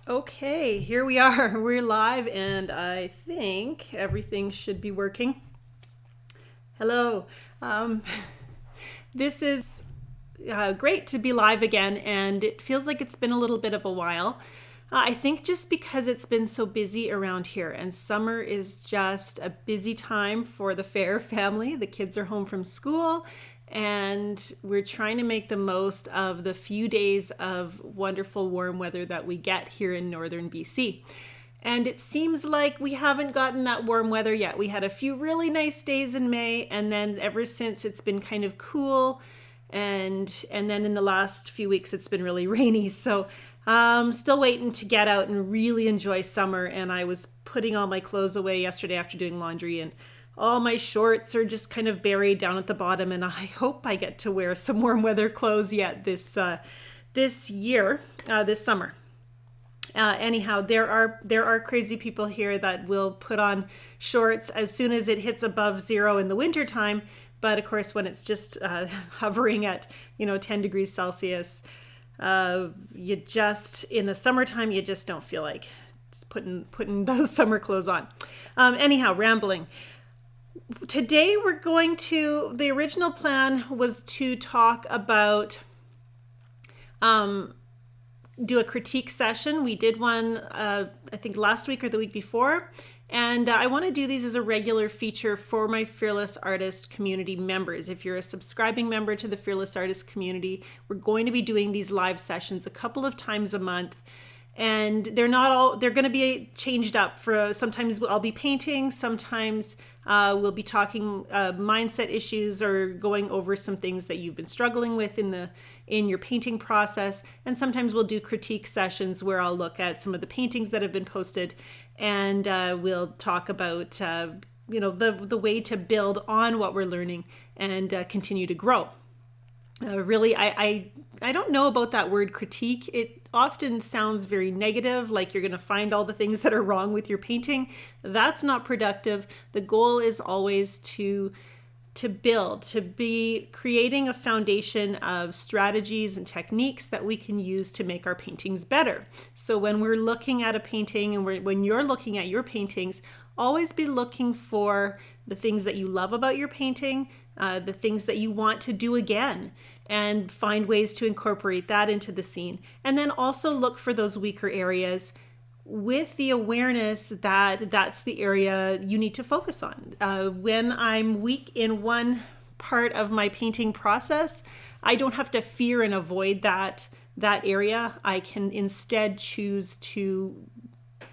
Okay, here we are. We're live, and I think everything should be working. Hello. Um, this is great to be live again, and it feels like it's been a little bit of a while. I think just because it's been so busy around here, and summer is just a busy time for the Fair family. The kids are home from school, and we're trying to make the most of the few days of wonderful warm weather that we get here in northern BC. And it seems like we haven't gotten that warm weather yet. We had a few really nice days in May, and then ever since it's been kind of cool, and then in the last few weeks it's been really rainy. So still waiting to get out and really enjoy summer. And I was putting all my clothes away yesterday after doing laundry, and all my shorts are just kind of buried down at the bottom. And I hope I get to wear some warm weather clothes yet this year, this summer. Anyhow, there are crazy people here that will put on shorts as soon as it hits above zero in the wintertime. But of course, when it's just hovering at 10 degrees Celsius, you just in the summertime you just don't feel like putting those summer clothes on. Anyhow, rambling. Today the original plan was to talk about do a critique session. We did one, I think last week or the week before. And I want to do these as a regular feature for my Fearless Artist community members. If you're a subscribing member to the Fearless Artist community, we're going to be doing these live sessions a couple of times a month. And they're going to be changed up. For sometimes I'll be painting, sometimes we'll be talking mindset issues or going over some things that you've been struggling with in your painting process. And sometimes we'll do critique sessions where I'll look at some of the paintings that have been posted, and we'll talk about the way to build on what we're learning and continue to grow. Really, I don't know about that word critique. It often sounds very negative, like you're going to find all the things that are wrong with your painting. That's not productive. The goal is always to build, to be creating a foundation of strategies and techniques that we can use to make our paintings better. So when we're looking at a painting and when you're looking at your paintings, always be looking for the things that you love about your painting, the things that you want to do again, and find ways to incorporate that into the scene. And then also look for those weaker areas with the awareness that that's the area you need to focus on. When I'm weak in one part of my painting process, I don't have to fear and avoid that area. I can instead choose to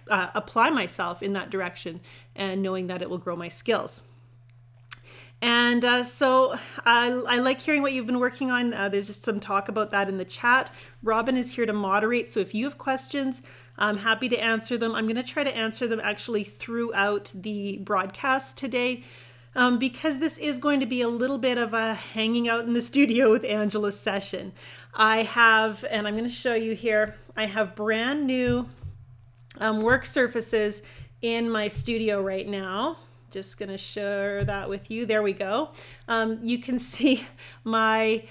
apply myself in that direction, and knowing that it will grow my skills. And so I like hearing what you've been working on. There's just some talk about that in the chat. Robin is here to moderate, so if you have questions, I'm happy to answer them. I'm going to try to answer them actually throughout the broadcast today, because this is going to be a little bit of a hanging out in the studio with Angela session. I have, and I'm going to show you here, I have brand new work surfaces in my studio right now. Just going to share that with you. There we go. You can see my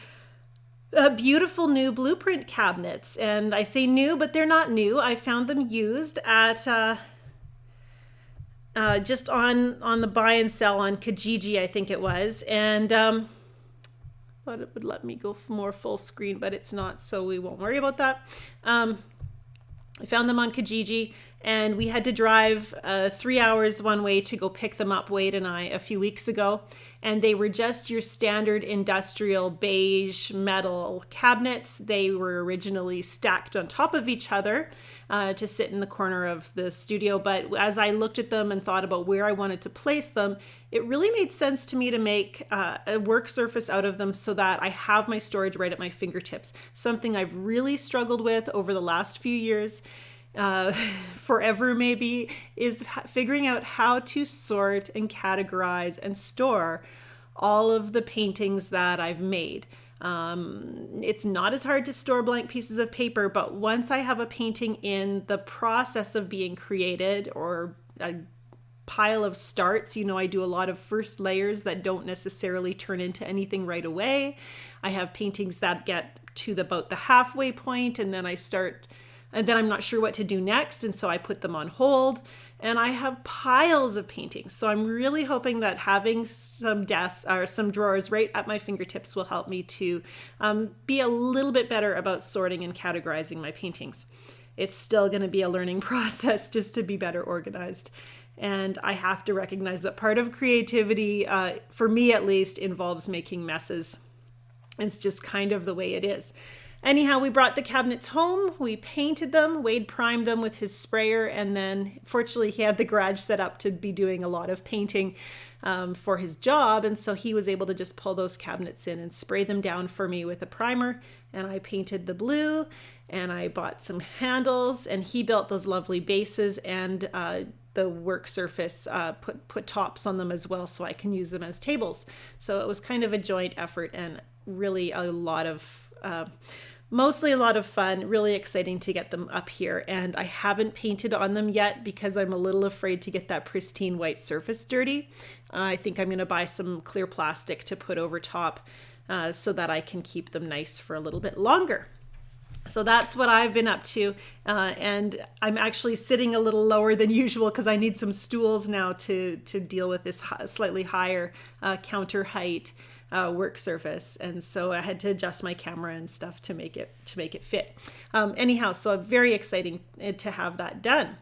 beautiful new blueprint cabinets. And I say new, but they're not new. I found them used at just on the buy and sell on Kijiji, I think it was. And thought it would let me go more full screen, but it's not, so we won't worry about that. I found them on Kijiji, and we had to drive 3 hours one way to go pick them up, Wade and I, a few weeks ago. And they were just your standard industrial beige metal cabinets. They were originally stacked on top of each other to sit in the corner of the studio. But as I looked at them and thought about where I wanted to place them, it really made sense to me to make a work surface out of them so that I have my storage right at my fingertips. Something I've really struggled with over the last few years, forever maybe, is figuring out how to sort and categorize and store all of the paintings that I've made. It's not as hard to store blank pieces of paper, but once I have a painting in the process of being created, or a pile of starts, I do a lot of first layers that don't necessarily turn into anything right away. I have paintings that get to about the halfway point, and then I start and then I'm not sure what to do next, and so I put them on hold. And I have piles of paintings. So I'm really hoping that having some desks or some drawers right at my fingertips will help me to be a little bit better about sorting and categorizing my paintings. It's still going to be a learning process just to be better organized. And I have to recognize that part of creativity, for me at least, involves making messes. It's just kind of the way it is. Anyhow, we brought the cabinets home, we painted them, Wade primed them with his sprayer, and then fortunately he had the garage set up to be doing a lot of painting for his job, and so he was able to just pull those cabinets in and spray them down for me with a primer, and I painted the blue, and I bought some handles, and he built those lovely bases, and the work surface, put tops on them as well so I can use them as tables. So it was kind of a joint effort and really a lot of mostly a lot of fun, really exciting to get them up here. And I haven't painted on them yet because I'm a little afraid to get that pristine white surface dirty. I think I'm going to buy some clear plastic to put over top so that I can keep them nice for a little bit longer. So that's what I've been up to. And I'm actually sitting a little lower than usual because I need some stools now to deal with this slightly higher counter height work surface, and so I had to adjust my camera and stuff to make it fit. Anyhow, so very exciting to have that done.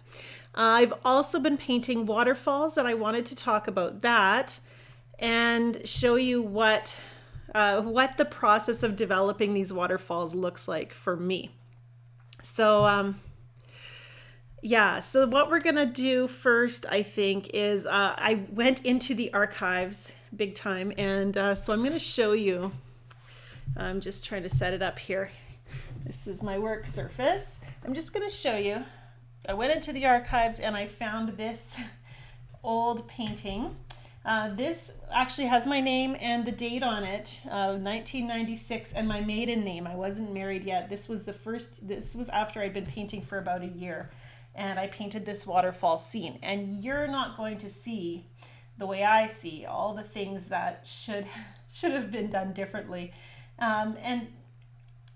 I've also been painting waterfalls, and I wanted to talk about that and show you what the process of developing these waterfalls looks like for me. So so what we're gonna do first, I think, is I went into the archives big time, and so I'm going to show you. I'm just trying to set it up here. This is my work surface. I'm just going to show you. I went into the archives and I found this old painting. This actually has my name and the date on it, 1996, and my maiden name. I wasn't married yet. This was after I'd been painting for about a year, and I painted this waterfall scene. And you're not going to see the way I see all the things that should have been done differently, and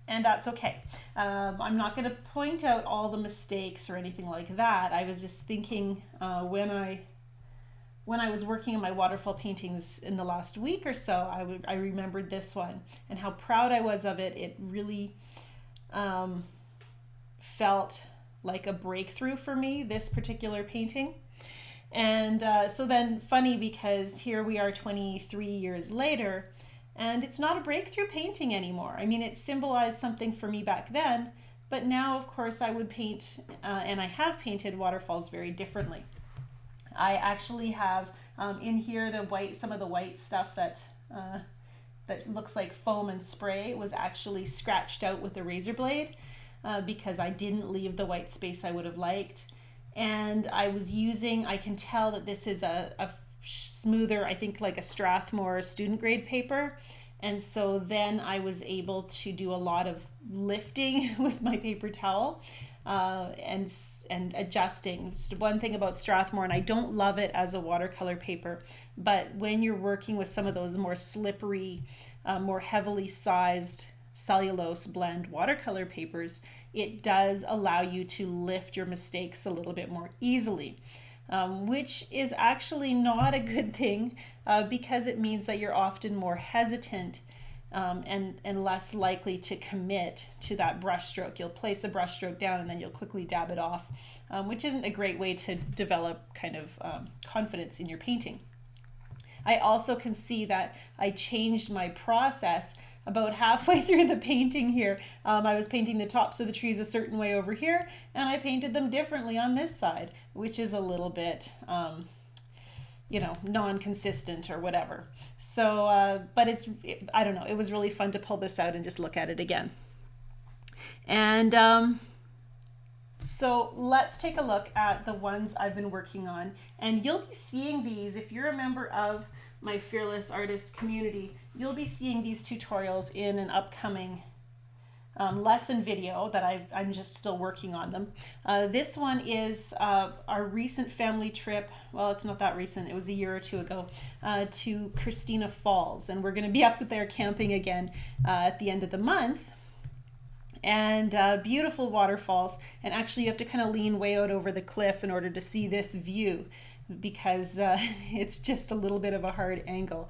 that's okay. I'm not going to point out all the mistakes or anything like that. I was just thinking when I was working on my waterfall paintings in the last week or so, I remembered this one and how proud I was of it. It really felt like a breakthrough for me, this particular painting. And so then funny, because here we are 23 years later, and it's not a breakthrough painting anymore. I mean, it symbolized something for me back then, but now, of course, I would paint, and I have painted waterfalls very differently. I actually have in here some of the white stuff that looks like foam and spray was actually scratched out with a razor blade because I didn't leave the white space I would have liked. And I can tell that this is a smoother, I think like a Strathmore student grade paper. And so then I was able to do a lot of lifting with my paper towel and adjusting. One thing about Strathmore, and I don't love it as a watercolor paper, but when you're working with some of those more slippery, more heavily sized cellulose blend watercolor papers, it does allow you to lift your mistakes a little bit more easily, which is actually not a good thing because it means that you're often more hesitant and less likely to commit to that brush stroke. You'll place a brush stroke down and then you'll quickly dab it off, which isn't a great way to develop kind of confidence in your painting. I also can see that I changed my process about halfway through the painting here. I was painting the tops of the trees a certain way over here, and I painted them differently on this side, which is a little bit, non-consistent or whatever. So, but I don't know, it was really fun to pull this out and just look at it again. And so let's take a look at the ones I've been working on, and you'll be seeing these if you're a member of my Fearless Artist community. You'll be seeing these tutorials in an upcoming lesson video that I'm just still working on them. This one is our recent family trip. Well, it's not that recent. It was a year or two ago to Christina Falls, and we're going to be up there camping again at the end of the month. and beautiful waterfalls. And actually you have to kind of lean way out over the cliff in order to see this view, because it's just a little bit of a hard angle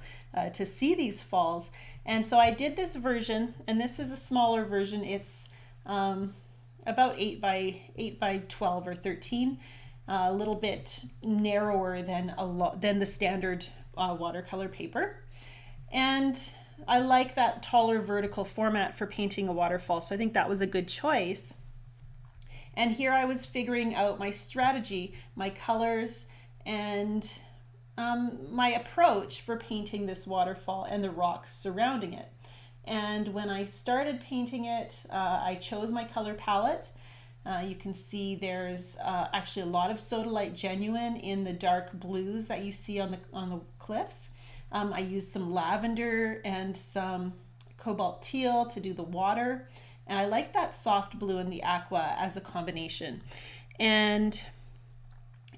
to see these falls. And so I did this version, and this is a smaller version. It's about 8 by 12 or 13, a little bit narrower than the standard watercolor paper. And I like that taller vertical format for painting a waterfall, so I think that was a good choice. And here I was figuring out my strategy, my colors, and my approach for painting this waterfall and the rocks surrounding it. And when I started painting it, I chose my color palette. You can see there's actually a lot of Sodalite Genuine in the dark blues that you see on the cliffs. I used some lavender and some cobalt teal to do the water. And I like that soft blue and the aqua as a combination. And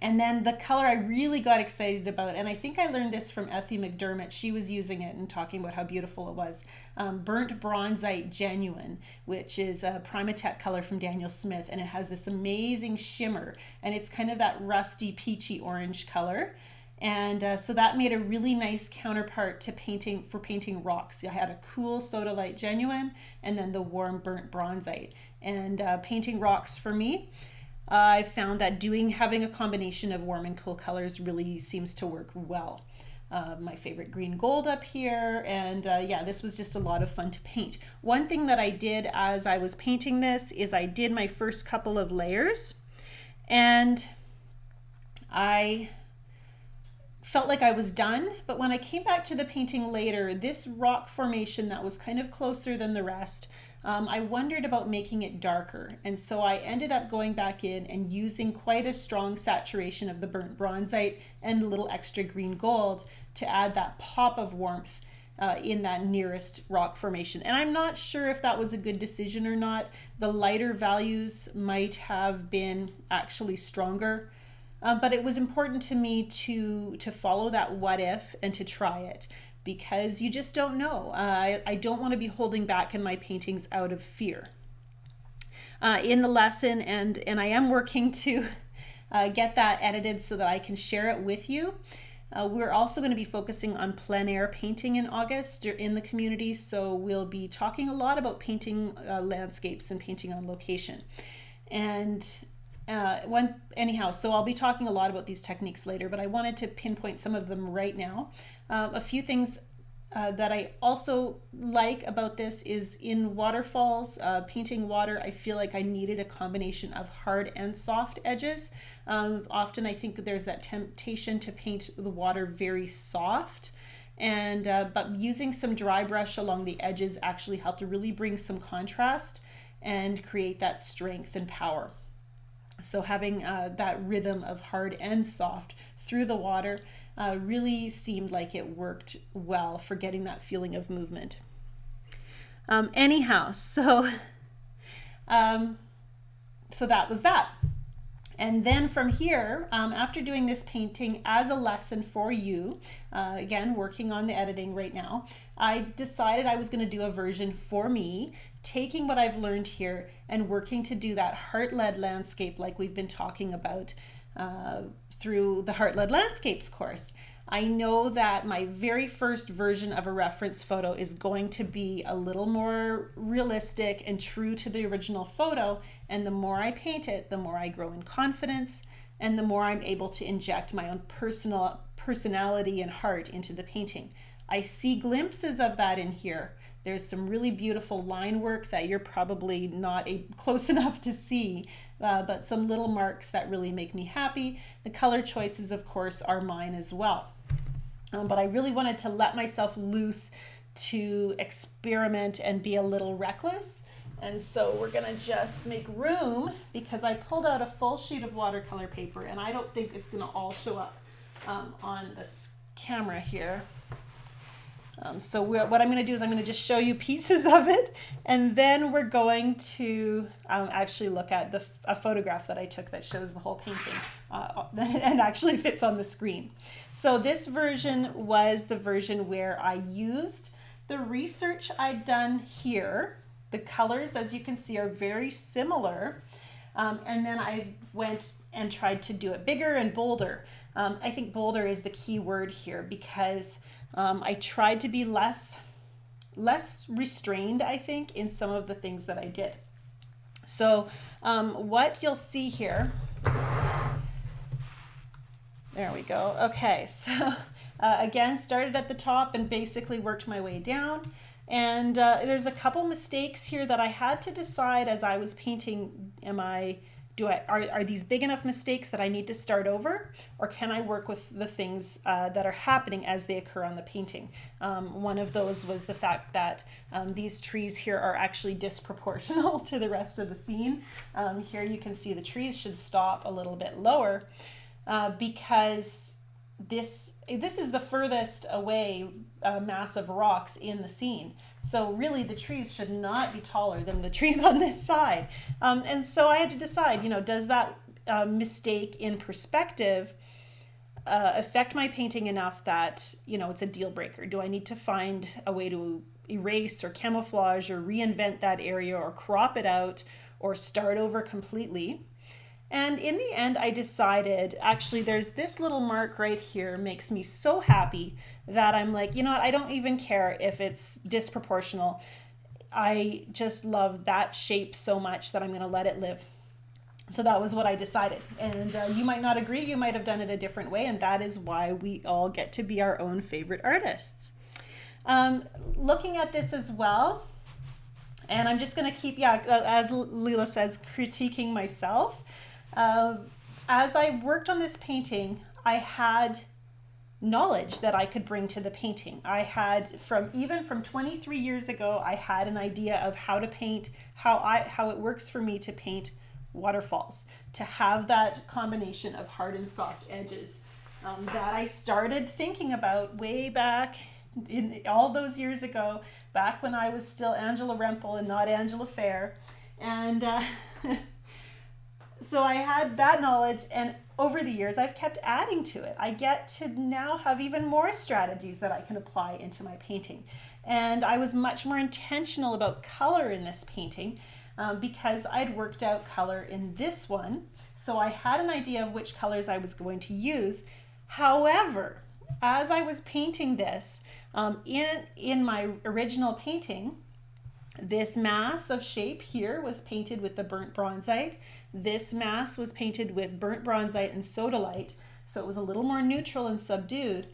then the color I really got excited about, and I think I learned this from Effie McDermott. She was using it and talking about how beautiful it was. Burnt Bronzite Genuine, which is a Primatech color from Daniel Smith, and it has this amazing shimmer, and it's kind of that rusty peachy orange color. And so that made a really nice counterpart to painting rocks. I had a cool Sodalite Genuine and then the warm burnt bronzite. And painting rocks for me, I found that having a combination of warm and cool colors really seems to work well. My favorite green gold up here, and yeah, this was just a lot of fun to paint. One thing that I did as I was painting this is I did my first couple of layers, and I felt like I was done, but when I came back to the painting later, this rock formation that was kind of closer than the rest, I wondered about making it darker, and so I ended up going back in and using quite a strong saturation of the burnt bronzite and a little extra green gold to add that pop of warmth in that nearest rock formation. And I'm not sure if that was a good decision or not. The lighter values might have been actually stronger, but it was important to me to follow that what if and to try it, because you just don't know. I don't want to be holding back in my paintings out of fear. In the lesson, and I am working to get that edited so that I can share it with you. We're also going to be focusing on plein air painting in August in the community, so we'll be talking a lot about painting landscapes and painting on location. And so I'll be talking a lot about these techniques later, but I wanted to pinpoint some of them right now. A few things that I also like about this is in waterfalls, painting water, I feel like I needed a combination of hard and soft edges. Often I think there's that temptation to paint the water very soft, and but using some dry brush along the edges actually helped to really bring some contrast and create that strength and power. So having that rhythm of hard and soft through the water really seemed like it worked well for getting that feeling of movement. Anyhow, so that was that. And then from here, after doing this painting as a lesson for you, again, working on the editing right now, I decided I was going to do a version for me, taking what I've learned here and working to do that heart-led landscape like we've been talking about through the Heart-Led Landscapes course. I know that my very first version of a reference photo is going to be a little more realistic and true to the original photo, and the more I paint it, the more I grow in confidence, and the more I'm able to inject my own personality and heart into the painting. I see glimpses of that in here. There's some really beautiful line work that you're probably not close enough to see, but some little marks that really make me happy. The color choices, of course, are mine as well. But I really wanted to let myself loose to experiment and be a little reckless. And so we're gonna just make room, because I pulled out a full sheet of watercolor paper, and I don't think it's gonna all show up on this camera here. So what I'm going to do is I'm going to just show you pieces of it, and then we're going to actually look at a photograph that I took that shows the whole painting and actually fits on the screen. So this version was the version where I used the research I'd done here The colors, as you can see, are very similar. And then I went and tried to do it bigger and bolder. I think bolder is the key word here because I tried to be less restrained, I think, in some of the things that I did. So what you'll see here, there we go. Okay, so again, started at the top and basically worked my way down. And there's a couple mistakes here that I had to decide as I was painting. Are these big enough mistakes that I need to start over, or can I work with the things that are happening as they occur on the painting? One of those was the fact that these trees here are actually disproportional to the rest of the scene. Here you can see the trees should stop a little bit lower because this is the furthest away mass of rocks in the scene. So really the trees should not be taller than the trees on this side. And so I had to decide, does that mistake in perspective affect my painting enough that, it's a deal breaker? Do I need to find a way to erase or camouflage or reinvent that area or crop it out or start over completely? And in the end, I decided, actually, there's this little mark right here makes me so happy that I'm like, you know what, I don't even care if it's disproportional. I just love that shape so much that I'm going to let it live. So that was what I decided. And you might not agree, you might have done it a different way, and that is why we all get to be our own favorite artists. Looking at this as well, and I'm just going to keep, as Leela says, critiquing myself. As I worked on this painting, I had knowledge that I could bring to the painting. I had, even from 23 years ago, I had an idea of how to paint, how it works for me to paint waterfalls, to have that combination of hard and soft edges that I started thinking about way back in all those years ago, back when I was still Angela Rempel and not Angela Fair. And so I had that knowledge, and over the years I've kept adding to it. I get to now have even more strategies that I can apply into my painting. And I was much more intentional about color in this painting because I'd worked out color in this one. So I had an idea of which colors I was going to use. However, as I was painting this, in my original painting, this mass of shape here was painted with the burnt bronzite. This mass was painted with burnt bronzite and sodalite, so it was a little more neutral and subdued.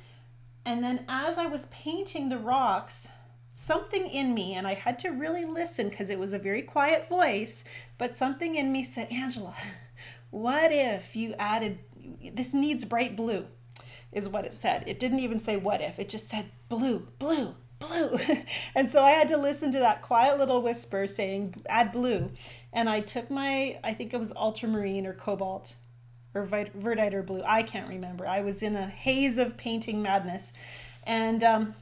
And then as I was painting the rocks, something in me, and I had to really listen because it was a very quiet voice, but something in me said, Angela, what if you added, this needs bright blue, is what it said. It didn't even say what if, it just said blue, blue, blue. And so I had to listen to that quiet little whisper saying add blue, and I took I think it was ultramarine or cobalt or verdite or blue, I can't remember. I was in a haze of painting madness, and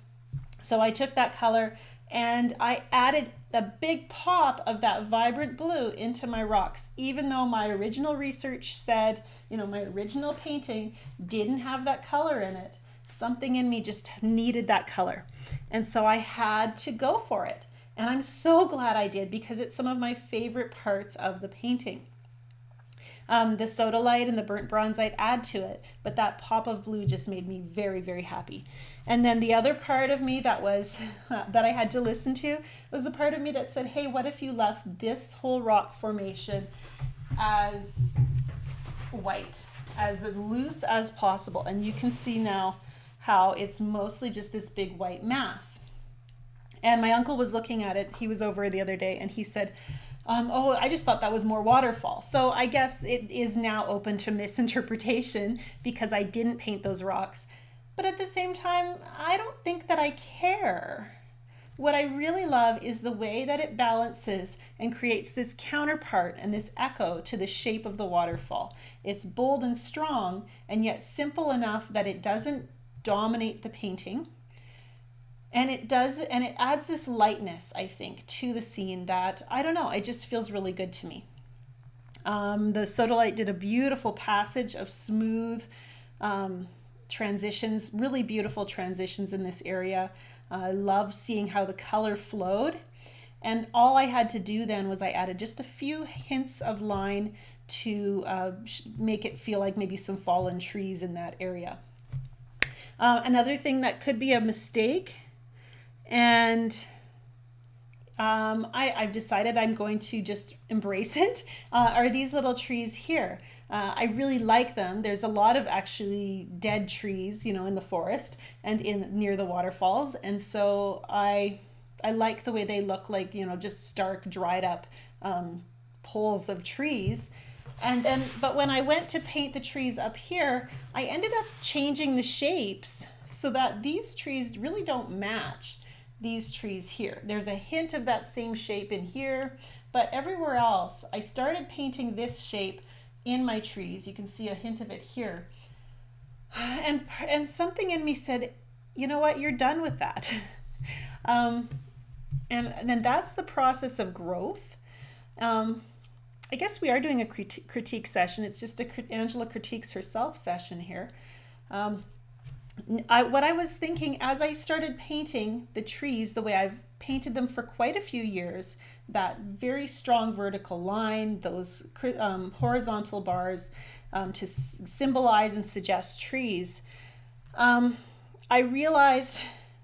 so I took that color and I added the big pop of that vibrant blue into my rocks, even though my original research said, my original painting didn't have that color in it. Something in me just needed that color. And so I had to go for it. And I'm so glad I did because it's some of my favorite parts of the painting. The sodalite and the burnt bronzite add to it, but that pop of blue just made me very, very happy. And then the other part of me that was that I had to listen to was the part of me that said, hey, what if you left this whole rock formation as white, as loose as possible? And you can see now how it's mostly just this big white mass. And my uncle was looking at it. He was over the other day and he said, oh, I just thought that was more waterfall. So I guess it is now open to misinterpretation because I didn't paint those rocks. But at the same time, I don't think that I care. What I really love is the way that it balances and creates this counterpart and this echo to the shape of the waterfall. It's bold and strong and yet simple enough that it doesn't dominate the painting. And it adds this lightness, I think, to the scene that, I don't know, it just feels really good to me. The sodalite did a beautiful passage of smooth transitions, really beautiful transitions in this area. I love seeing how the color flowed. And all I had to do then was I added just a few hints of line to make it feel like maybe some fallen trees in that area. Another thing that could be a mistake, and I've decided I'm going to just embrace it, are these little trees here. I really like them. There's a lot of actually dead trees, in the forest and near the waterfalls. And so I like the way they look, like, just stark, dried up poles of trees. But when I went to paint the trees up here, I ended up changing the shapes so that these trees really don't match these trees here. There's a hint of that same shape in here, but everywhere else, I started painting this shape in my trees. You can see a hint of it here. And something in me said, you know what, you're done with that. And then that's the process of growth. I guess we are doing a critique session. It's just Angela critiques herself session here. What I was thinking as I started painting the trees the way I've painted them for quite a few years, that very strong vertical line, those horizontal bars to symbolize and suggest trees, I realized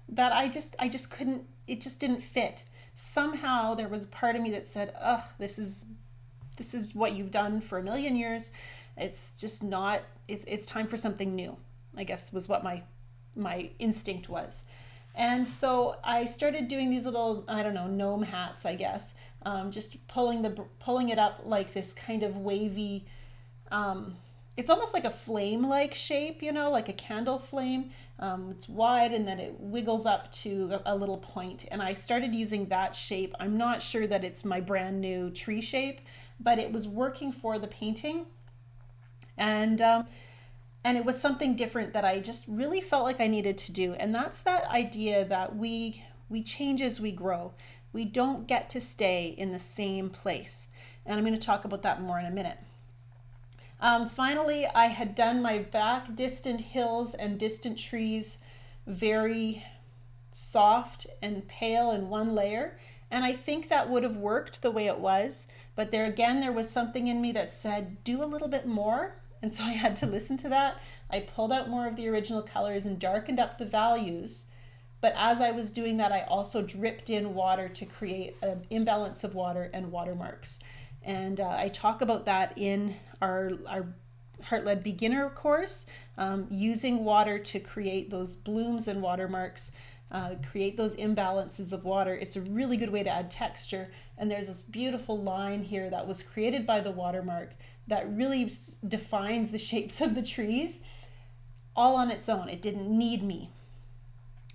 that I just couldn't, it just didn't fit. Somehow there was a part of me that said, oh, this is what you've done for a million years. It's just not, it's time for something new, I guess was what my instinct was. And so I started doing these little, I don't know, gnome hats, I guess, just pulling it up like this kind of wavy, it's almost like a flame-like shape, like a candle flame. It's wide and then it wiggles up to a little point. And I started using that shape. I'm not sure that it's my brand new tree shape, but it was working for the painting. And it was something different that I just really felt like I needed to do. And that's that idea that we change as we grow. We don't get to stay in the same place. And I'm going to talk about that more in a minute. Finally, I had done my back distant hills and distant trees very soft and pale in one layer. And I think that would have worked the way it was. But there was something in me that said, do a little bit more. And so I had to listen to that. I pulled out more of the original colors and darkened up the values. But as I was doing that, I also dripped in water to create an imbalance of water and watermarks. And I talk about that in our Heart-Led Beginner course, using water to create those blooms and watermarks, create those imbalances of water. It's a really good way to add texture. And there's this beautiful line here that was created by the watermark that really defines the shapes of the trees all on its own. It didn't need me.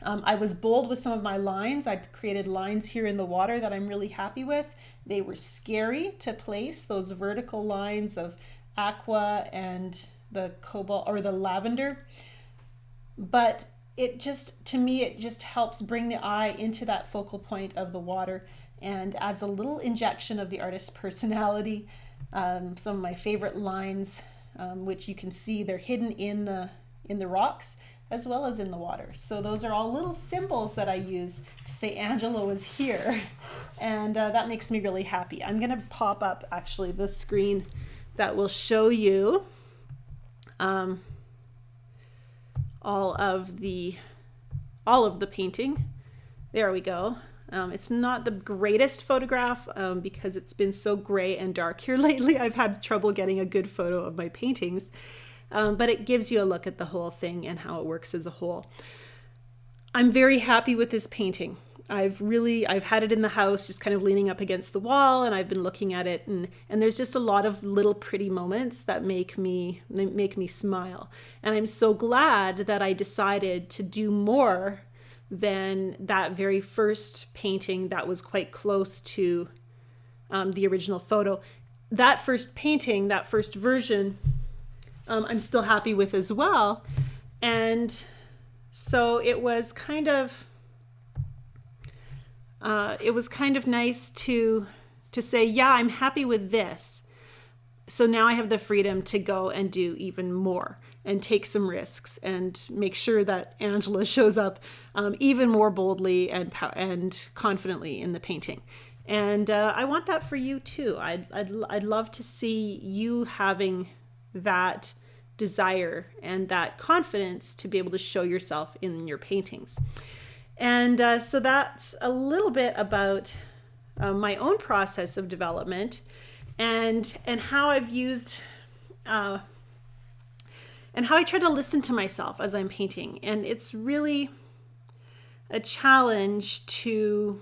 I was bold with some of my lines. I created lines here in the water that I'm really happy with. They were scary to place, those vertical lines of aqua and the cobalt or the lavender. But to me, it just helps bring the eye into that focal point of the water and adds a little injection of the artist's personality. Some of my favorite lines, which you can see they're hidden in the rocks as well as in the water. So those are all little symbols that I use to say Angela was here. And that makes me really happy. I'm going to pop up actually the screen that will show you all of the painting. There we go. It's not the greatest photograph because it's been so gray and dark here lately. I've had trouble getting a good photo of my paintings, but it gives you a look at the whole thing and how it works as a whole. I'm very happy with this painting. I've had it in the house just kind of leaning up against the wall, and I've been looking at it, and there's just a lot of little pretty moments that make me smile. And I'm so glad that I decided to do more than that very first painting that was quite close to the original photo. That first painting, that first version, I'm still happy with as well. And so it was kind of nice to say, yeah, I'm happy with this. So now I have the freedom to go and do even more and take some risks and make sure that Angela shows up even more boldly and confidently in the painting. And I want that for you too. I'd love to see you having that desire and that confidence to be able to show yourself in your paintings. And so that's a little bit about my own process of development and how I've used and how I try to listen to myself as I'm painting. And it's really a challenge to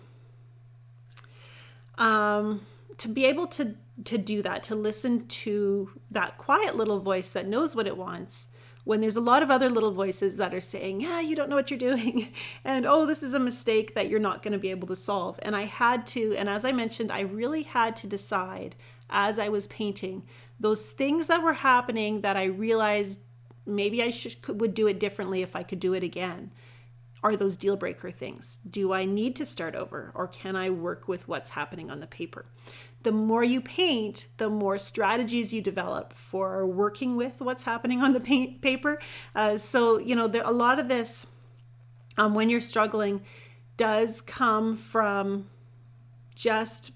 be able to do that, to listen to that quiet little voice that knows what it wants, when there's a lot of other little voices that are saying, yeah, you don't know what you're doing. And, oh, this is a mistake that you're not going to be able to solve. And I had to, and as I mentioned, I really had to decide as I was painting, those things that were happening that I realized maybe I would do it differently if I could do it again. Are those deal breaker things? Do I need to start over, or can I work with what's happening on the paper? The more you paint, the more strategies you develop for working with what's happening on the paper. So, a lot of this, when you're struggling, does come from just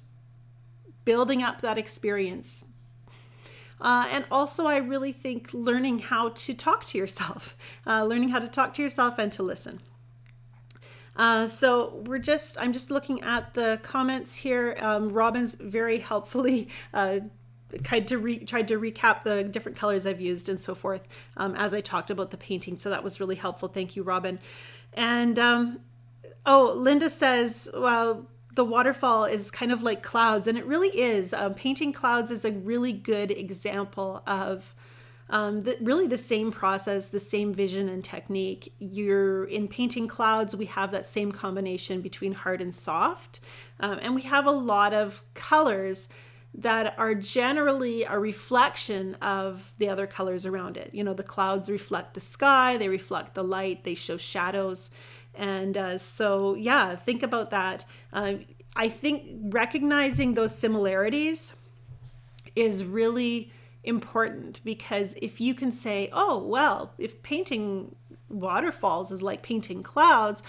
building up that experience. And also, I really think learning how to talk to yourself, and to listen. So I'm just looking at the comments here. Robin's very helpfully tried to recap the different colors I've used and so forth as I talked about the painting. So that was really helpful. Thank you, Robin. And Linda says, well, the waterfall is kind of like clouds, and it really is. Painting clouds is a really good example of really the same process, the same vision and technique. In painting clouds, we have that same combination between hard and soft. And we have a lot of colors that are generally a reflection of the other colors around it. The clouds reflect the sky, they reflect the light, they show shadows. And think about that. I think recognizing those similarities is really important, because if you can say, oh, well, if painting waterfalls is like painting clouds,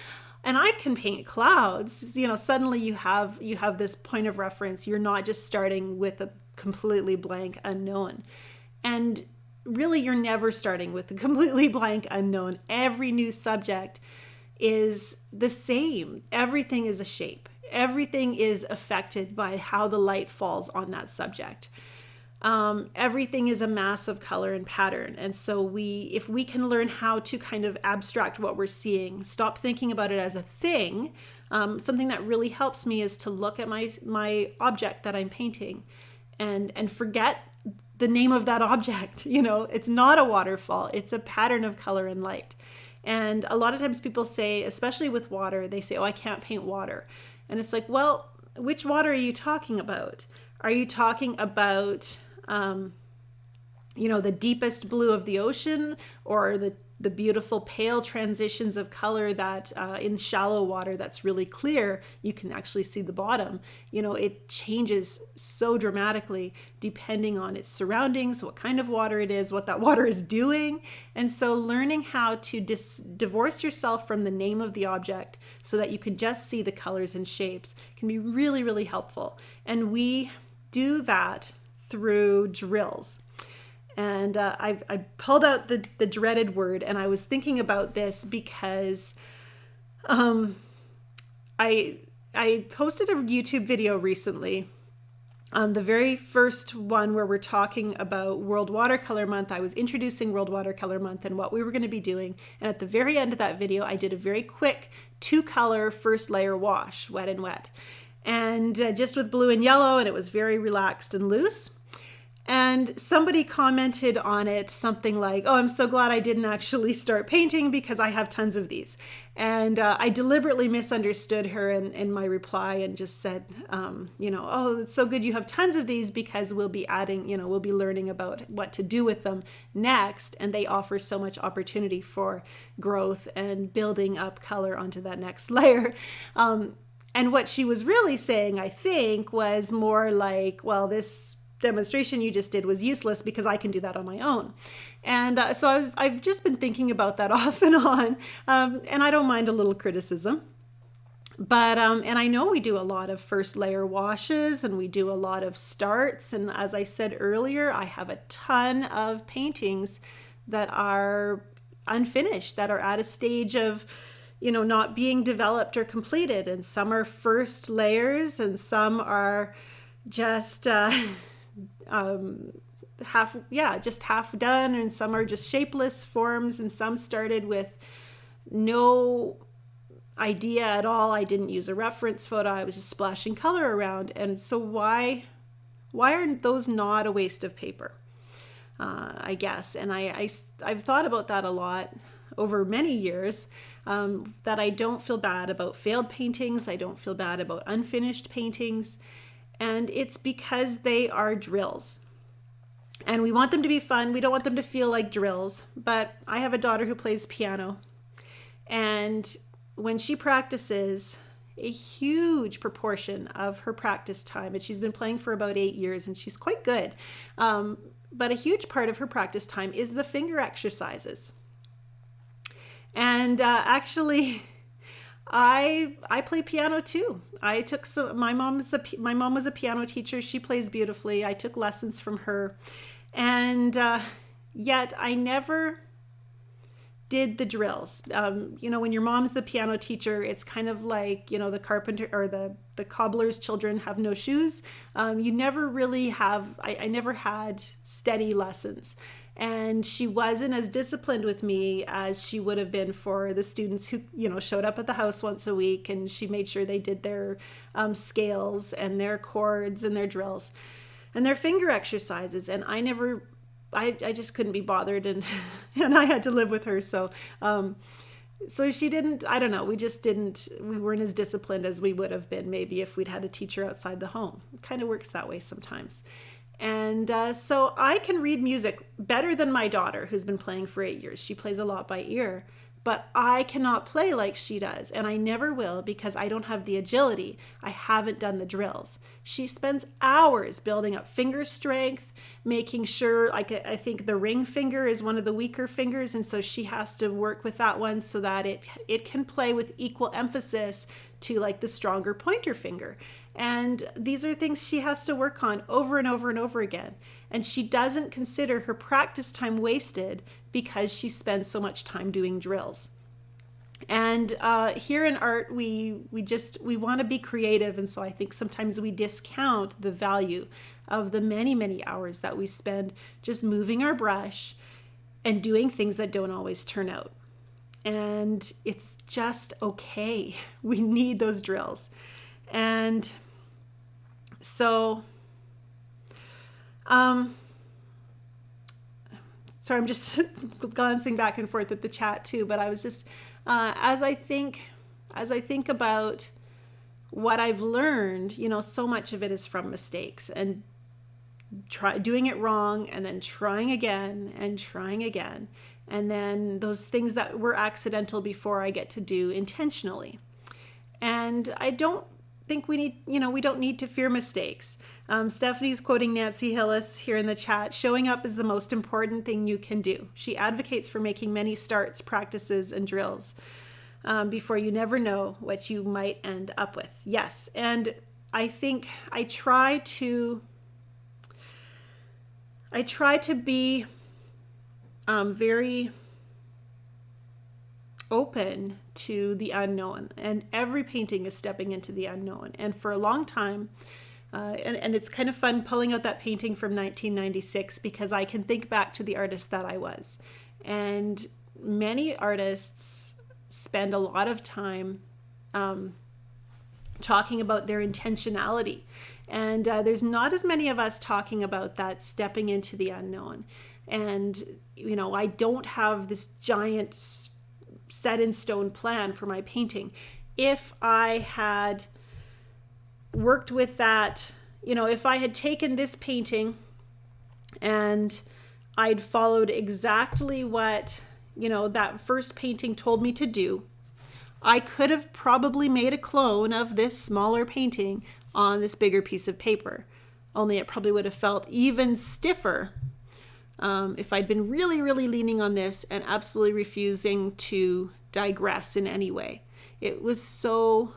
and I can paint clouds, suddenly you have this point of reference. You're not just starting with a completely blank unknown. And really, you're never starting with a completely blank unknown. Every new subject is the same. Everything is a shape. Everything is affected by how the light falls on that subject. Everything is a mass of color and pattern. And so if we can learn how to kind of abstract what we're seeing, stop thinking about it as a thing, something that really helps me is to look at my object that I'm painting and forget the name of that object. It's not a waterfall, it's a pattern of color and light. And a lot of times people say, especially with water, they say, oh, I can't paint water. And it's like, well, which water are you talking about? Are you talking about the deepest blue of the ocean, or the beautiful pale transitions of color that in shallow water that's really clear, you can actually see the bottom. It changes so dramatically depending on its surroundings, what kind of water it is, what that water is doing. And so learning how to divorce yourself from the name of the object so that you can just see the colors and shapes can be really, really helpful. And we do that through drills. And I pulled out the dreaded word, and I was thinking about this because I posted a YouTube video recently, the very first one where we're talking about World Watercolor Month. I was introducing World Watercolor Month and what we were going to be doing. And at the very end of that video, I did a very quick 2-color first layer wash, wet and wet. And just with blue and yellow, and it was very relaxed and loose. And somebody commented on it something like, oh, I'm so glad I didn't actually start painting because I have tons of these. And I deliberately misunderstood her in my reply and just said, oh, it's so good you have tons of these, because we'll be adding, we'll be learning about what to do with them next. And they offer so much opportunity for growth and building up color onto that next layer. And what she was really saying, I think, was more like, well, this demonstration you just did was useless because I can do that on my own. And so I've just been thinking about that off and on, and I don't mind a little criticism. But, and I know we do a lot of first layer washes and we do a lot of starts. And as I said earlier, I have a ton of paintings that are unfinished, that are at a stage of, not being developed or completed. And some are first layers and some are just half done, and some are just shapeless forms, and some started with no idea at all. I didn't use a reference photo. I was just splashing color around. And so why aren't those not a waste of paper? I guess. And I've thought about that a lot over many years, that I don't feel bad about failed paintings. I don't feel bad about unfinished paintings. And it's because they are drills. And we want them to be fun. We don't want them to feel like drills. But I have a daughter who plays piano. And when she practices, a huge proportion of her practice time, and she's been playing for about 8 years and she's quite good, but a huge part of her practice time is the finger exercises. And actually, I play piano too. I took my mom was a piano teacher. She plays beautifully. I took lessons from her, and yet I never did the drills. When your mom's the piano teacher, it's kind of like, the carpenter or the cobbler's children have no shoes. You never really have, I never had steady lessons. And she wasn't as disciplined with me as she would have been for the students who, showed up at the house once a week, and she made sure they did their scales and their chords and their drills and their finger exercises. And I just couldn't be bothered, and I had to live with her. So she didn't, I don't know, we weren't as disciplined as we would have been maybe if we'd had a teacher outside the home. It kind of works that way sometimes. And so I can read music better than my daughter, who's been playing for 8 years. She plays a lot by ear, but I cannot play like she does, and I never will because I don't have the agility. I haven't done the drills. She spends hours building up finger strength, making sure, I think the ring finger is one of the weaker fingers, and so she has to work with that one so that it can play with equal emphasis to like the stronger pointer finger. And these are things she has to work on over and over and over again. And she doesn't consider her practice time wasted because she spends so much time doing drills. And here in art, we want to be creative. And so I think sometimes we discount the value of the many, many hours that we spend just moving our brush and doing things that don't always turn out. And it's just okay. We need those drills. And so, sorry, I'm just glancing back and forth at the chat too, but I was just, as I think about what I've learned, so much of it is from mistakes and doing it wrong and then trying again and trying again. And then those things that were accidental before I get to do intentionally. And I don't think we don't need to fear mistakes. Stephanie's quoting Nancy Hillis here in the chat. Showing up is the most important thing you can do. She advocates for making many starts, practices, and drills before you never know what you might end up with. Yes, and I think I try to be very open to the unknown, and every painting is stepping into the unknown. And for a long time, and it's kind of fun pulling out that painting from 1996 because I can think back to the artist that I was. And many artists spend a lot of time talking about their intentionality. And there's not as many of us talking about that stepping into the unknown. And, I don't have this giant set in stone plan for my painting. If I had worked with that, if I had taken this painting and I'd followed exactly what, that first painting told me to do, I could have probably made a clone of this smaller painting on this bigger piece of paper. Only it probably would have felt even stiffer if I'd been really, really leaning on this and absolutely refusing to digress in any way. It was so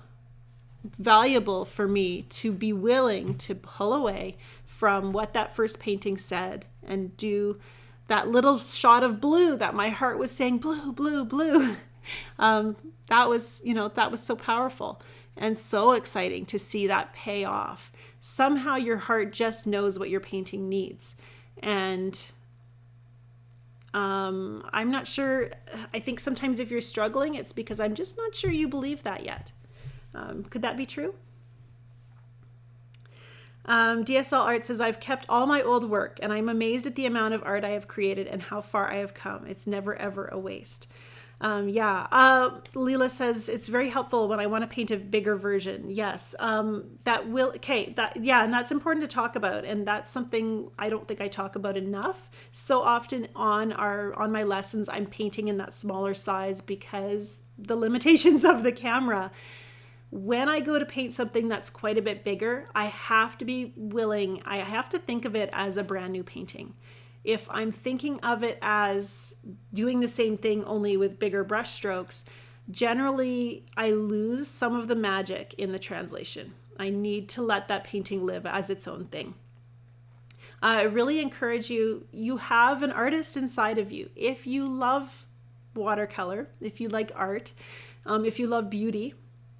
valuable for me to be willing to pull away from what that first painting said and do that little shot of blue that my heart was saying, blue, blue, blue. That was so powerful and so exciting to see that pay off. Somehow your heart just knows what your painting needs. And I'm not sure. I think sometimes if you're struggling, it's because I'm just not sure you believe that yet. Could that be true? DSL Art says, I've kept all my old work and I'm amazed at the amount of art I have created and how far I have come. It's never, ever a waste. Leela says, it's very helpful when I want to paint a bigger version. Yes. And that's important to talk about. And that's something I don't think I talk about enough. So often on my lessons, I'm painting in that smaller size because the limitations of the camera. When I go to paint something that's quite a bit bigger, I have to think of it as a brand new painting. If I'm thinking of it as doing the same thing only with bigger brush strokes, generally I lose some of the magic in the translation. I need to let that painting live as its own thing. I really encourage you have an artist inside of you. If you love watercolor, if you like art, if you love beauty,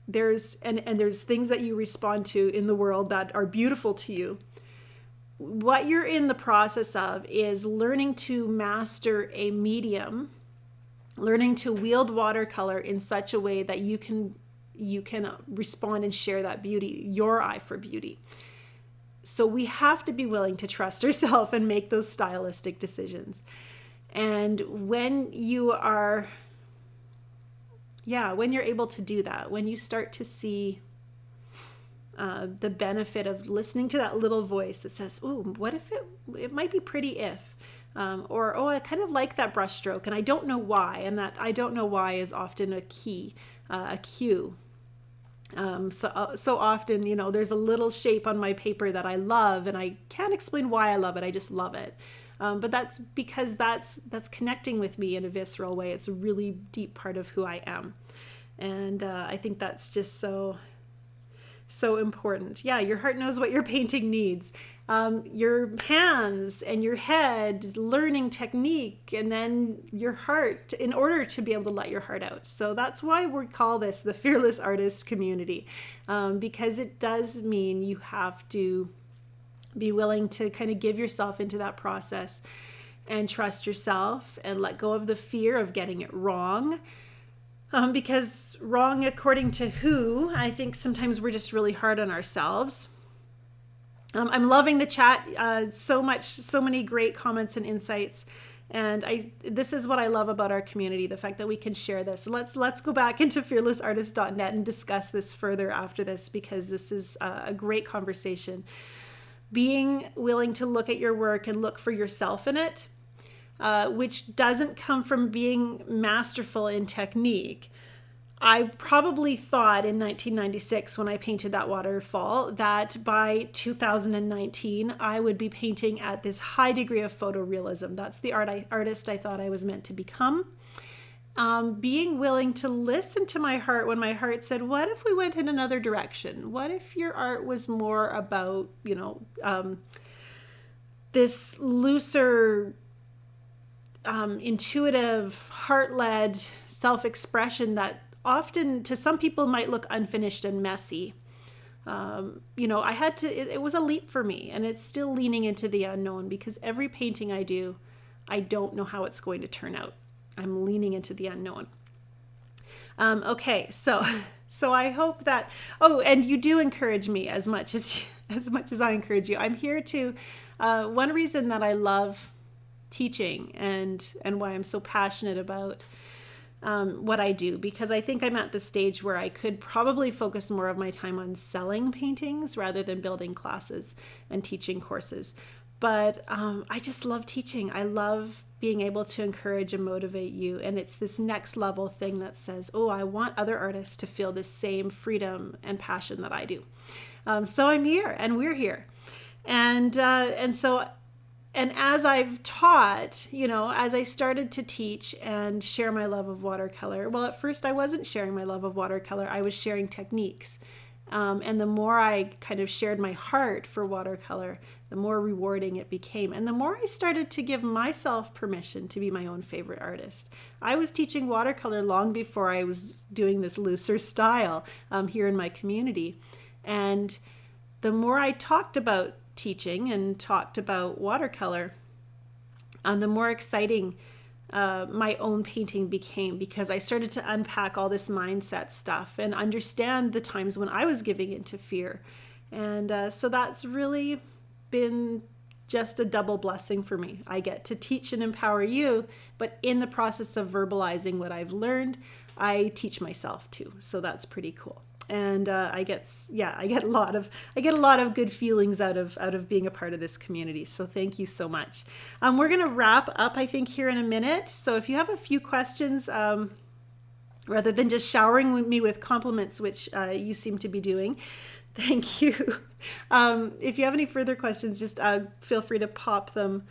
there's things that you respond to in the world that are beautiful to you. What you're in the process of is learning to master a medium, learning to wield watercolor in such a way that you can respond and share that beauty, your eye for beauty. So we have to be willing to trust ourselves and make those stylistic decisions. And when you're able to do that, when you start to see the benefit of listening to that little voice that says, "Ooh, what if it might be pretty if," or "Oh, I kind of like that brush stroke and I don't know why," and that I don't know why is often a cue. So often, there's a little shape on my paper that I love and I can't explain why I love it. I just love it. But that's because that's connecting with me in a visceral way. It's a really deep part of who I am. And I think that's just so important. Yeah, your heart knows what your painting needs. Your hands and your head learning technique, and then your heart in order to be able to let your heart out. So that's why we call this the Fearless Artist Community, because it does mean you have to be willing to kind of give yourself into that process and trust yourself and let go of the fear of getting it wrong. Because wrong according to who? I think sometimes we're just really hard on ourselves. I'm loving the chat so much, so many great comments and insights. And this is what I love about our community, the fact that we can share this. Let's go back into fearlessartist.net and discuss this further after this, because this is a great conversation. Being willing to look at your work and look for yourself in it, which doesn't come from being masterful in technique. I probably thought in 1996 when I painted that waterfall that by 2019 I would be painting at this high degree of photorealism. That's the artist I thought I was meant to become. Being willing to listen to my heart when my heart said, what if we went in another direction? What if your art was more about, this looser, intuitive, heart-led self-expression that often to some people might look unfinished and messy. It was a leap for me, and it's still leaning into the unknown, because every painting I do, I don't know how it's going to turn out. I'm leaning into the unknown. Okay, so I hope that, and you do encourage me as much as I encourage you. I'm here to, one reason that I love teaching and why I'm so passionate about what I do, because I think I'm at the stage where I could probably focus more of my time on selling paintings rather than building classes and teaching courses. But I just love teaching. I love being able to encourage and motivate you. And it's this next level thing that says, I want other artists to feel the same freedom and passion that I do. So I'm here, and we're here. And as I've taught, as I started to teach and share my love of watercolor, well, at first I wasn't sharing my love of watercolor. I was sharing techniques. And the more I kind of shared my heart for watercolor, the more rewarding it became. And the more I started to give myself permission to be my own favorite artist. I was teaching watercolor long before I was doing this looser style here in my community. And the more I talked about teaching and talked about watercolor, the more exciting my own painting became, because I started to unpack all this mindset stuff and understand the times when I was giving into fear. And so that's really been just a double blessing for me. I get to teach and empower you, but in the process of verbalizing what I've learned, I teach myself too. So that's pretty cool. And I get a lot of good feelings out of being a part of this community. So thank you so much. We're going to wrap up, I think, here in a minute. So if you have a few questions, rather than just showering me with compliments, which you seem to be doing, thank you. If you have any further questions, just feel free to pop them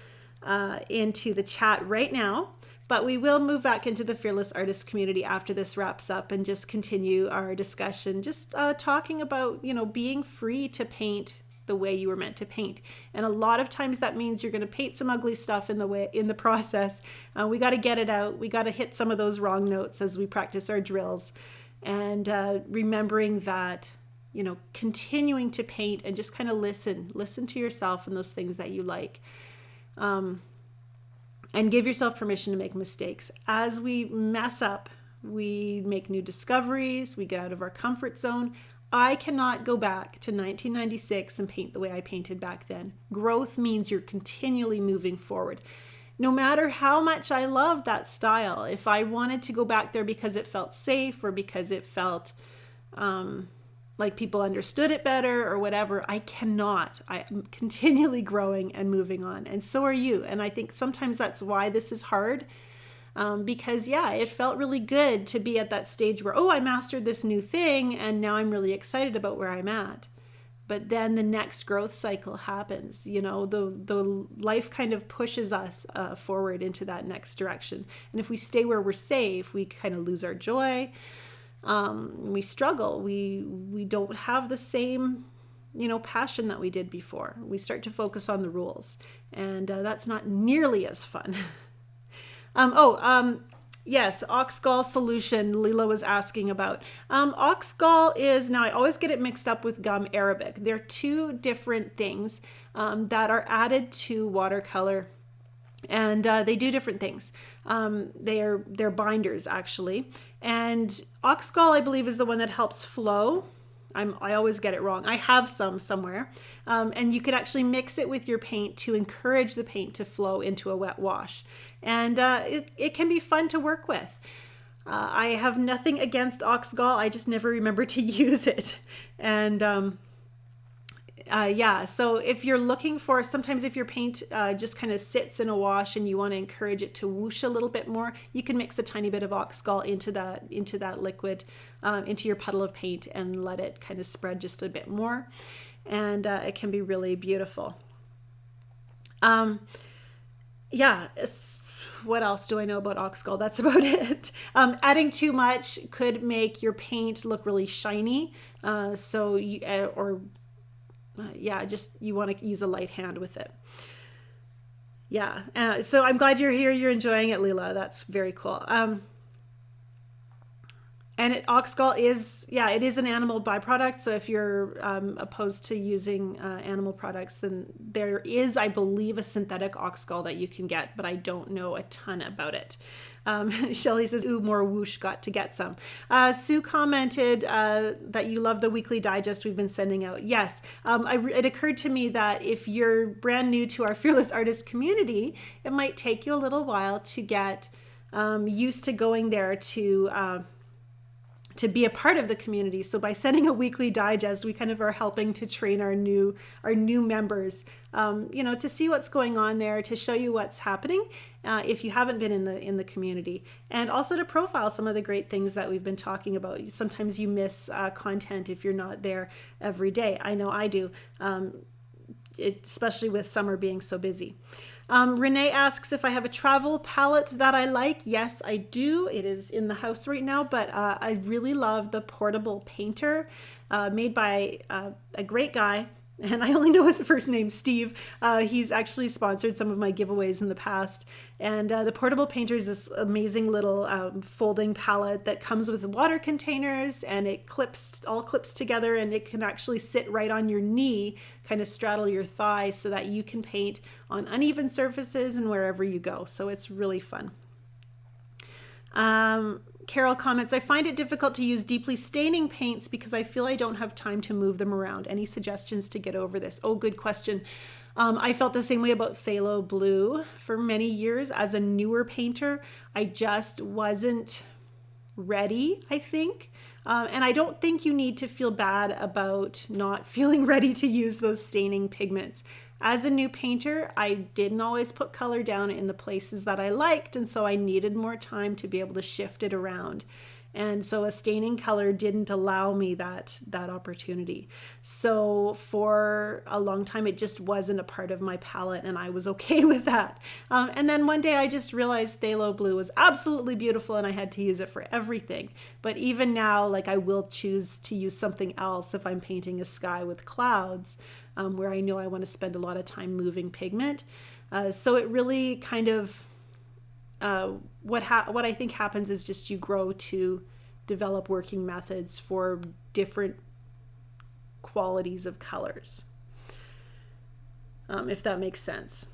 into the chat right now. But we will move back into the Fearless Artist community after this wraps up and just continue our discussion, just talking about, being free to paint the way you were meant to paint. And a lot of times that means you're going to paint some ugly stuff in the process. We got to get it out. We got to hit some of those wrong notes as we practice our drills. And remembering that, continuing to paint and just kind of listen to yourself and those things that you like. And give yourself permission to make mistakes. As we mess up, we make new discoveries, we get out of our comfort zone. I cannot go back to 1996 and paint the way I painted back then. Growth means you're continually moving forward. No matter how much I love that style, if I wanted to go back there because it felt safe or because it felt like people understood it better or whatever, I cannot. I'm continually growing and moving on, and so are you. And I think sometimes that's why this is hard, because it felt really good to be at that stage where, I mastered this new thing and now I'm really excited about where I'm at. But then the next growth cycle happens. The life kind of pushes us forward into that next direction. And if we stay where we're safe, we kind of lose our joy. We struggle. We don't have the same, passion that we did before. We start to focus on the rules, and that's not nearly as fun. Yes, Oxgall solution Lila was asking about. Oxgall is, now I always get it mixed up with gum arabic. They're two different things that are added to watercolor. And they do different things. They're binders, actually. And Oxgall, I believe, is the one that helps flow. I always get it wrong. I have some somewhere. And you can actually mix it with your paint to encourage the paint to flow into a wet wash. And it can be fun to work with. I have nothing against Oxgall. I just never remember to use it. And so if you're looking for, sometimes if your paint just kind of sits in a wash and you want to encourage it to whoosh a little bit more, you can mix a tiny bit of Oxgall into that liquid, into your puddle of paint, and let it kind of spread just a bit more. And it can be really beautiful. What else do I know about Oxgall? That's about it. Adding too much could make your paint look really shiny. You want to use a light hand with it. So I'm glad you're here. You're enjoying it, Leela. That's very cool. And Oxgall is, it is an animal byproduct. So if you're opposed to using animal products, then there is, I believe, a synthetic Oxgall that you can get, but I don't know a ton about it. Shelly says, ooh, more whoosh, got to get some. Sue commented that you love the weekly digest we've been sending out. Yes, it occurred to me that if you're brand new to our Fearless Artist community, it might take you a little while to get used to going there to be a part of the community. So by sending a weekly digest, we kind of are helping to train our new members, to see what's going on there, to show you what's happening if you haven't been in the community, and also to profile some of the great things that we've been talking about. Sometimes you miss content if you're not there every day. I know I do, especially with summer being so busy. Renee asks if I have a travel palette that I like. Yes, I do. It is in the house right now, but I really love the Portable Painter. made by a great guy. And I only know his first name, Steve. He's actually sponsored some of my giveaways in the past. And the Portable Painter is this amazing little folding palette that comes with water containers, and it all clips together, and it can actually sit right on your knee, kind of straddle your thigh, so that you can paint on uneven surfaces and wherever you go. So it's really fun. Carol comments, I find it difficult to use deeply staining paints because I feel I don't have time to move them around. Any suggestions to get over this? Oh, good question. I felt the same way about phthalo blue for many years. As a newer painter, I just wasn't ready, I think. And I don't think you need to feel bad about not feeling ready to use those staining pigments. As a new painter, I didn't always put color down in the places that I liked, and so I needed more time to be able to shift it around. And so a staining color didn't allow me that opportunity. So for a long time, it just wasn't a part of my palette, and I was okay with that. And then one day I just realized phthalo blue was absolutely beautiful, and I had to use it for everything. But even now, like, I will choose to use something else if I'm painting a sky with clouds, where I know I want to spend a lot of time moving pigment. So it really kind of, what I think happens is just you grow to develop working methods for different qualities of colors, if that makes sense.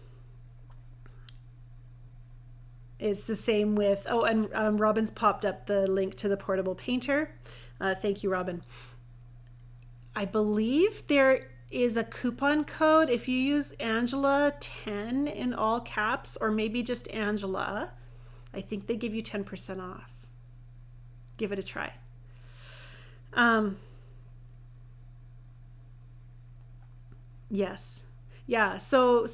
It's the same with, and Robin's popped up the link to the Portable Painter. Thank you, Robin. I believe there is a coupon code. If you use Angela 10 in all caps, or maybe just Angela, I think they give you 10% off. Give it a try. Yes. Yeah, so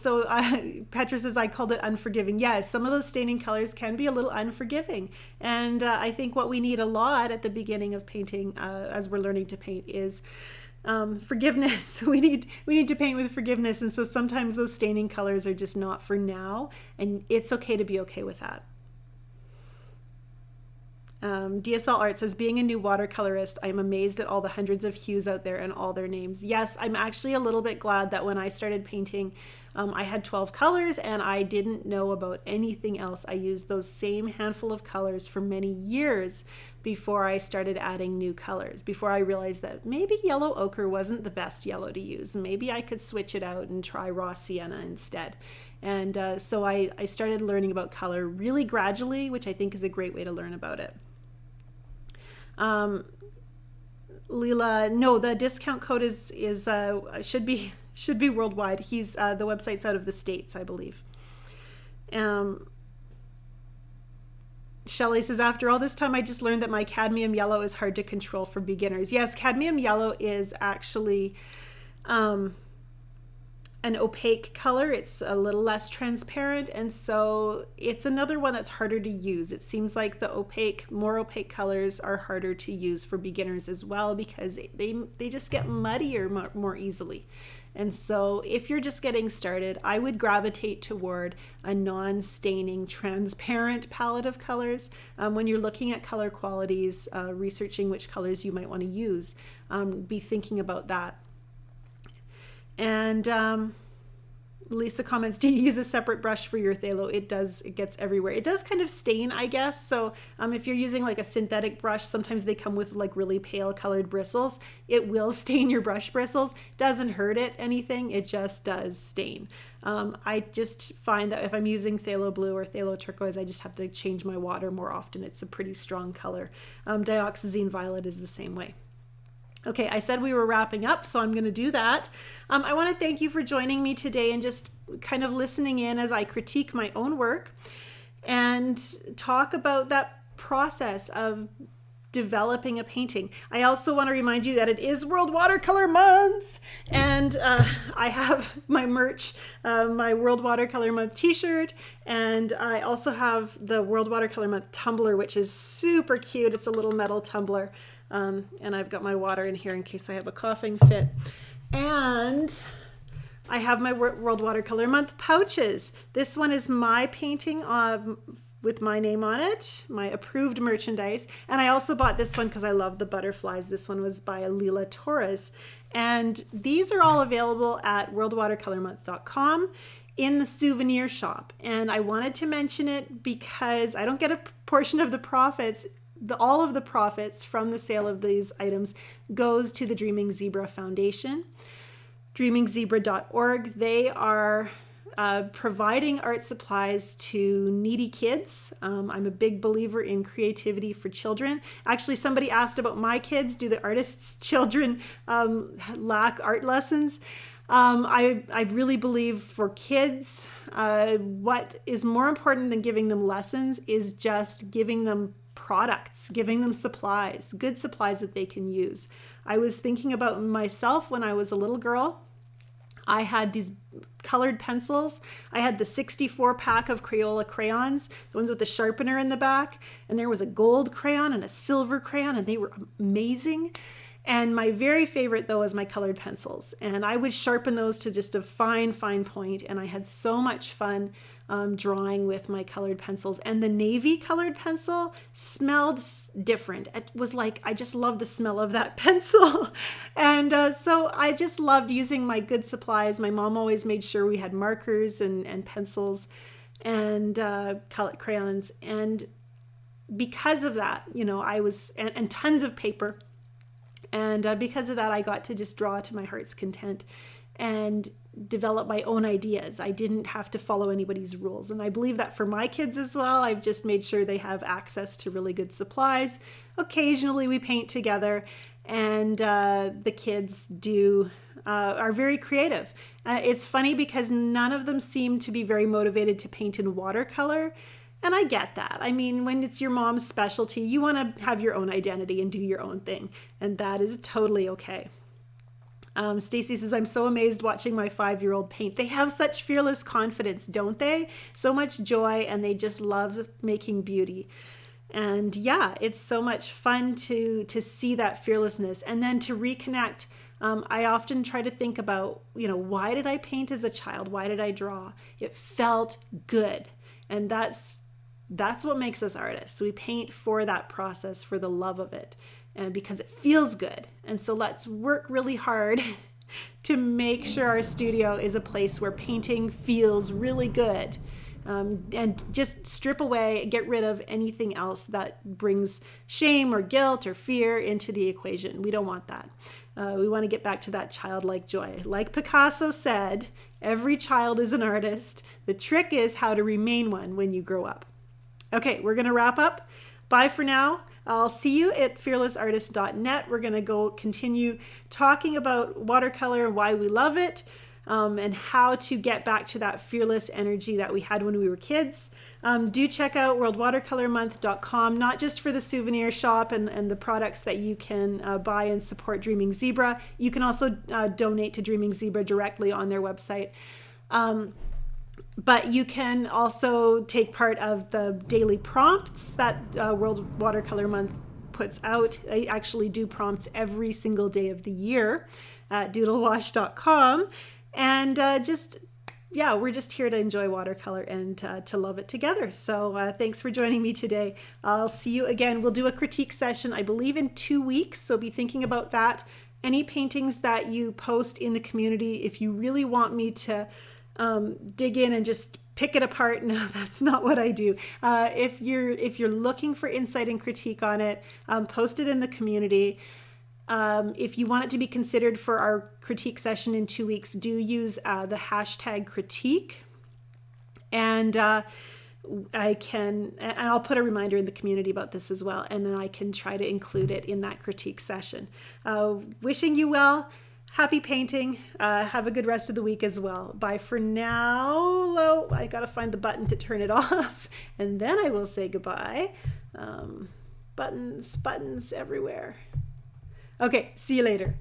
Petra says, I called it unforgiving. Yes, some of those staining colors can be a little unforgiving. And I think what we need a lot at the beginning of painting, as we're learning to paint, is forgiveness. We need to paint with forgiveness. And so sometimes those staining colors are just not for now, and it's okay to be okay with that. DSL Art says, being a new watercolorist, I am amazed at all the hundreds of hues out there and all their names. Yes, I'm actually a little bit glad that when I started painting, I had 12 colors and I didn't know about anything else. I used those same handful of colors for many years before I started adding new colors, before I realized that maybe yellow ochre wasn't the best yellow to use. Maybe I could switch it out and try raw sienna instead. And so I started learning about color really gradually, which I think is a great way to learn about it. Leela, no, the discount code is should be worldwide. He's the website's out of the States, I believe. Shelley says, after all this time, I just learned that my cadmium yellow is hard to control for beginners. Yes, cadmium yellow is actually an opaque color. It's a little less transparent, and so it's another one that's harder to use. It seems like the more opaque colors are harder to use for beginners as well, because they just get muddier more easily. And so if you're just getting started, I would gravitate toward a non-staining, transparent palette of colors. When you're looking at color qualities, researching which colors you might want to use, be thinking about that. And Lisa comments, do you use a separate brush for your phthalo? It does. It gets everywhere. It does kind of stain, I guess. So if you're using like a synthetic brush, sometimes they come with like really pale colored bristles. It will stain your brush bristles. Doesn't hurt it anything. It just does stain. I just find that if I'm using phthalo blue or phthalo turquoise, I just have to change my water more often. It's a pretty strong color. Dioxazine violet is the same way. Okay, I said we were wrapping up, so I'm going to do that. I want to thank you for joining me today and just kind of listening in as I critique my own work and talk about that process of developing a painting. I also want to remind you that it is World Watercolor Month, and I have my merch, my World Watercolor Month t-shirt, and I also have the World Watercolor Month tumbler, which is super cute. It's a little metal tumbler. And I've got my water in here in case I have a coughing fit. And I have my World Watercolor Month pouches. This one is my painting of with my name on it, my approved merchandise. And I also bought this one because I love the butterflies. This one was by Alila Torres. And these are all available at worldwatercolormonth.com in the souvenir shop. And I wanted to mention it because I don't get a portion of the profits. All of the profits from the sale of these items goes to the Dreaming Zebra Foundation, dreamingzebra.org. They are providing art supplies to needy kids. I'm a big believer in creativity for children. Actually, somebody asked about my kids. Do the artists' children lack art lessons? I really believe for kids, what is more important than giving them lessons is just giving them products, giving them supplies, good supplies that they can use. I was thinking about myself when I was a little girl. I had these colored pencils. I had the 64 pack of Crayola crayons, the ones with the sharpener in the back, and there was a gold crayon and a silver crayon, and they were amazing. And my very favorite, though, is my colored pencils. And I would sharpen those to just a fine, fine point. And I had so much fun drawing with my colored pencils. And the navy colored pencil smelled different. It was like, I just loved the smell of that pencil. And so I just loved using my good supplies. My mom always made sure we had markers and pencils and colored crayons. And because of that, and tons of paper. And because of that, I got to just draw to my heart's content and develop my own ideas. I didn't have to follow anybody's rules. And I believe that for my kids as well. I've just made sure they have access to really good supplies. Occasionally we paint together, and the kids are very creative. It's funny because none of them seem to be very motivated to paint in watercolor. And I get that. I mean, when it's your mom's specialty, you want to have your own identity and do your own thing. And that is totally okay. Stacy says, I'm so amazed watching my 5-year-old paint. They have such fearless confidence, don't they? So much joy, and they just love making beauty. And yeah, it's so much fun to see that fearlessness and then to reconnect. I often try to think about, why did I paint as a child? Why did I draw? It felt good. And that's what makes us artists. We paint for that process, for the love of it, and because it feels good. And so let's work really hard to make sure our studio is a place where painting feels really good. And just strip away, get rid of anything else that brings shame or guilt or fear into the equation. We don't want that. We want to get back to that childlike joy. Like Picasso said, every child is an artist. The trick is how to remain one when you grow up. Okay, we're going to wrap up. Bye for now. I'll see you at fearlessartist.net. We're going to go continue talking about watercolor and why we love it, and how to get back to that fearless energy that we had when we were kids. Do check out worldwatercolormonth.com, not just for the souvenir shop and the products that you can buy and support Dreaming Zebra. You can also donate to Dreaming Zebra directly on their website. But you can also take part of the daily prompts that World Watercolor Month puts out. I actually do prompts every single day of the year at doodlewash.com. And we're just here to enjoy watercolor and to love it together. So thanks for joining me today. I'll see you again. We'll do a critique session, I believe, in 2 weeks. So be thinking about that. Any paintings that you post in the community, if you really want me to dig in and just pick it apart, no, that's not what I do. If you're looking for insight and critique on it, post it in the community. If you want it to be considered for our critique session in 2 weeks, do use the hashtag critique. And I'll put a reminder in the community about this as well, and then I can try to include it in that critique session. Wishing you well. Happy painting. Have a good rest of the week as well. Bye for now. I gotta find the button to turn it off, and then I will say goodbye. Buttons everywhere. Okay, see you later.